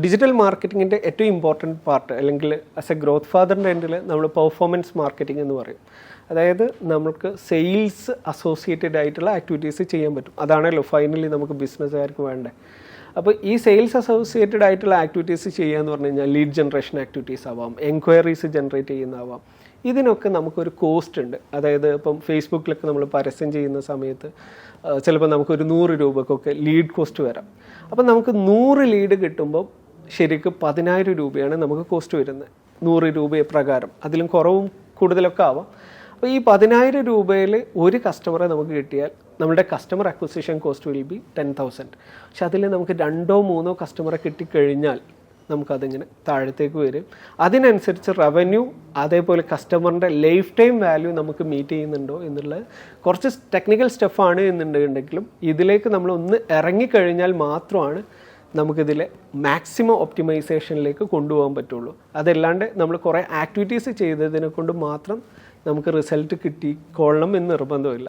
Digital മാർക്കറ്റിങ്ങിൻ്റെ ഏറ്റവും important part അല്ലെങ്കിൽ as A growth ഫാദറിൻ്റെ എൻഡിൽ നമ്മൾ പെർഫോമൻസ് മാർക്കറ്റിംഗ് എന്ന് പറയും. അതായത് നമുക്ക് സെയിൽസ് അസോസിയേറ്റഡ് ആയിട്ടുള്ള ആക്ടിവിറ്റീസ് ചെയ്യാൻ പറ്റും. അതാണല്ലോ ഫൈനലി നമുക്ക് ബിസിനസ്സുകാർക്ക് വേണ്ടത്. അപ്പോൾ ഈ സെയിൽസ് അസോസിയേറ്റഡ് ആയിട്ടുള്ള ആക്ടിവിറ്റീസ് ചെയ്യുക എന്ന് പറഞ്ഞു കഴിഞ്ഞാൽ ലീഡ് ജനറേഷൻ ആക്ടിവിറ്റീസ് ആവാം, എൻക്വയറീസ് ജനറേറ്റ് ചെയ്യുന്നതാവാം. ഇതിനൊക്കെ നമുക്കൊരു കോസ്റ്റ് ഉണ്ട്. അതായത് ഇപ്പം ഫേസ്ബുക്കിലൊക്കെ നമ്മൾ പരസ്യം ചെയ്യുന്ന സമയത്ത് ചിലപ്പോൾ നമുക്കൊരു 100 രൂപക്കൊക്കെ ലീഡ് കോസ്റ്റ് വരാം. അപ്പം നമുക്ക് 100 ലീഡ് കിട്ടുമ്പോൾ ശരിക്കും 10,000 രൂപയാണ് നമുക്ക് കോസ്റ്റ് വരുന്നത് 100 രൂപയെ പ്രകാരം. അതിലും കുറവും കൂടുതലൊക്കെ ആവാം. അപ്പോൾ ഈ 10,000 രൂപയിൽ ഒരു കസ്റ്റമറെ നമുക്ക് കിട്ടിയാൽ നമ്മുടെ customer acquisition cost will be 10,000. പക്ഷെ അതിൽ നമുക്ക് 2-3 കസ്റ്റമറെ കിട്ടിക്കഴിഞ്ഞാൽ നമുക്കതിങ്ങനെ താഴത്തേക്ക് വരും. അതിനനുസരിച്ച് റവന്യൂ അതേപോലെ കസ്റ്റമറിൻ്റെ ലൈഫ് ടൈം വാല്യൂ നമുക്ക് മീറ്റ് ചെയ്യുന്നുണ്ടോ എന്നുള്ളത് കുറച്ച് ടെക്നിക്കൽ സ്റ്റെഫാണ് എന്നുണ്ടെങ്കിലും ഇതിലേക്ക് നമ്മൾ ഒന്ന് ഇറങ്ങിക്കഴിഞ്ഞാൽ മാത്രമാണ് നമുക്കിതിലെ മാക്സിമം ഒപ്റ്റിമൈസേഷനിലേക്ക് കൊണ്ടുപോകാൻ പറ്റുള്ളൂ. അതല്ലാണ്ട് നമ്മൾ കുറേ ആക്ടിവിറ്റീസ് ചെയ്തതിനെ കൊണ്ട് മാത്രം നമുക്ക് റിസൾട്ട് കിട്ടിക്കൊള്ളണം എന്ന് നിർബന്ധമില്ല.